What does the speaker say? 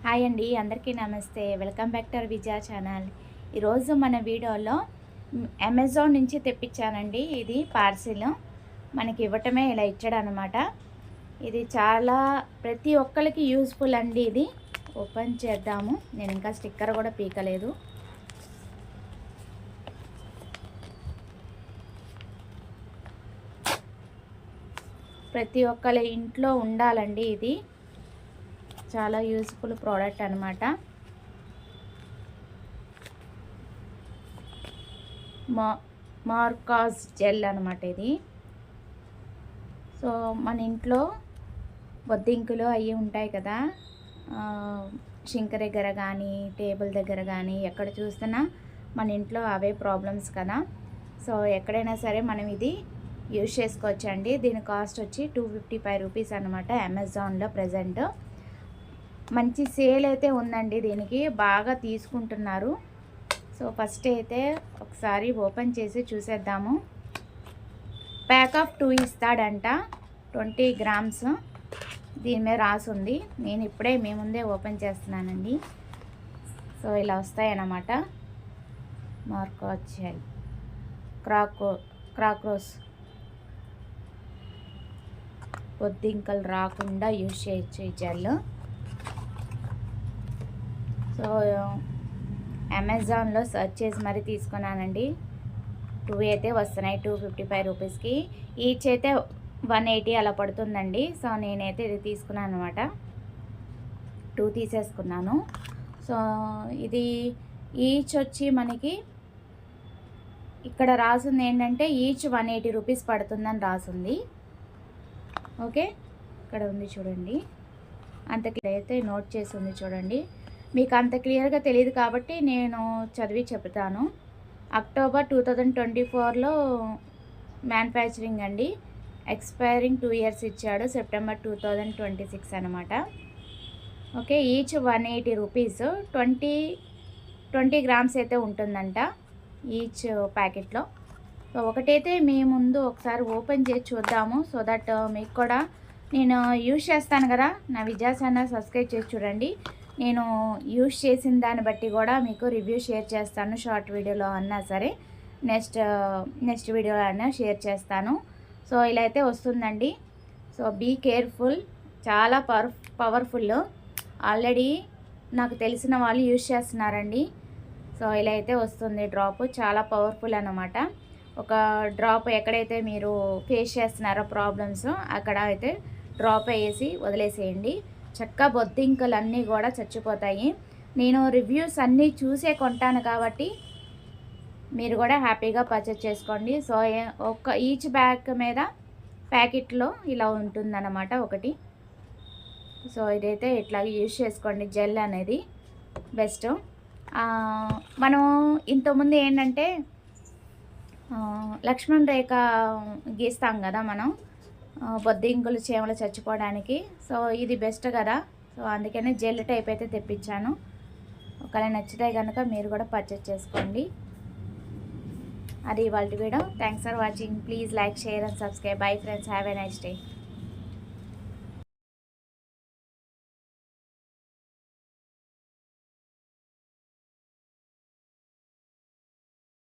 Hi అండి, అందరికీ నమస్తే. Welcome back to our Vijaya channel. ఈరోజు మన వీడియోలో అమెజాన్ నుంచి తెప్పించానండి. ఇది పార్సిల్ మనకి ఇవ్వటమే ఇలా ఇచ్చాడు అనమాట. ఇది చాలా ప్రతి ఒక్కరికి యూస్ఫుల్ అండి. ఇది ఓపెన్ చేద్దాము. నేను ఇంకా స్టిక్కర్ కూడా పీకలేదు. ప్రతి ఒక్కరి ఇంట్లో ఉండాలండి. ఇది చాలా యూస్ఫుల్ ప్రోడక్ట్ అనమాట. మార్కాజ్ జెల్ అనమాట ఇది. సో మన ఇంట్లో బొద్దింకులు అవి ఉంటాయి కదా, షింక్ దగ్గర కానీ టేబుల్ దగ్గర కానీ ఎక్కడ చూసినా మన ఇంట్లో అవే ప్రాబ్లమ్స్ కదా. సో ఎక్కడైనా సరే మనం ఇది యూజ్ చేసుకోవచ్చండి. దీని కాస్ట్ వచ్చి 255 రూపీస్ అనమాట. అమెజాన్లో ప్రజెంట్ మంచి సేల్ అయితే ఉందండి. దీనికి బాగా తీసుకుంటున్నారు. సో ఫస్ట్ అయితే ఒకసారి ఓపెన్ చేసి చూసేద్దాము. ప్యాక్ ఆఫ్ 2 ఇస్తాడంట, 20 గ్రామ్స్ దీని మీద రాసుంది. నేను ఇప్పుడే మీ ముందే ఓపెన్ చేస్తున్నానండి. సో ఇలా వస్తాయన్నమాట. మార్కాజ్ జెల్ క్రాక్రోస్ బొద్దింకలు రాకుండా యూజ్ చేయొచ్చు ఈ జెల్. సో అమెజాన్లో సెర్చ్ చేసి మరీ తీసుకున్నానండి. 2 అయితే వస్తున్నాయి 255 రూపీస్కి. ఈచ్ అయితే 180 అలా పడుతుందండి. సో నేనైతే ఇది తీసుకున్నాను అనమాట. 2 తీసేసుకున్నాను. సో ఇది ఈచ్ వచ్చి మనకి ఇక్కడ రాసింది ఏంటంటే ఈచ్ 180 రూపీస్ పడుతుందని రాసింది. ఓకే, ఇక్కడ ఉంది చూడండి. అంత క్లియర్ అయితే నోట్ చేసి ఉంది చూడండి. మీకు అంత క్లియర్గా తెలియదు కాబట్టి నేను చదివి చెప్తాను. అక్టోబర్ 2024లో మ్యానుఫ్యాక్చరింగ్ అండి. ఎక్స్పైరింగ్ 2 ఇయర్స్ ఇచ్చాడు. సెప్టెంబర్ 2026 అనమాట. Okay, each 180 rupees. 20 గ్రామ్స్ అయితే ఉంటుందంట ఈచ్ ప్యాకెట్లో. సో ఒకటైతే మీ ముందు ఒకసారి ఓపెన్ చేసి చూద్దాము. సో దట్ మీకు కూడా నేను యూజ్ చేస్తాను కదా, నా విజయ ఛానల్ సబ్స్క్రైబ్ చేసి చూడండి. నేను యూజ్ చేసిన దాన్ని బట్టి కూడా మీకు రివ్యూ షేర్ చేస్తాను. షార్ట్ వీడియోలో అన్నా సరే, నెక్స్ట్ వీడియోలో అన్నా షేర్ చేస్తాను. సో ఇలా అయితే వస్తుందండి. సో బీ కేర్ఫుల్, చాలా పవర్ఫుల్. ఆల్రెడీ నాకు తెలిసిన వాళ్ళు యూజ్ చేస్తున్నారండి. సో ఇలా అయితే వస్తుంది డ్రాప్. చాలా పవర్ఫుల్ అన్నమాట. ఒక డ్రాప్ ఎక్కడైతే మీరు ఫేస్ చేస్తున్నారో ప్రాబ్లమ్స్ అక్కడ అయితే డ్రాప్ వేసి వదిలేసేయండి. చక్కగా బొద్దింకలు అన్నీ కూడా చచ్చిపోతాయి. నేను రివ్యూస్ అన్నీ చూసే కొంటాను కాబట్టి మీరు కూడా హ్యాపీగా పర్చేస్ చేసుకోండి. సో ఈచ్ బ్యాగ్ మీద ప్యాకెట్లో ఇలా ఉంటుందన్నమాట ఒకటి. సో ఇదైతే ఇట్లా యూజ్ చేసుకోండి. జెల్ అనేది బెస్ట్. మనం ఇంతకుముందు ఏంటంటే లక్ష్మణ్ రేఖ గీస్తాం కదా మనం, బొద్దింకులు చీమలు చచ్చిపోవడానికి. సో ఇది బెస్ట్ కదా. సో అందుకనే జెల్ టైప్ అయితే తెప్పించాను. ఒకవేళ నచ్చితే కనుక మీరు కూడా పర్చేస్ చేసుకోండి. అది ఇవాళ video. Thanks for watching. Please like, share and subscribe. Bye friends, have a nice day.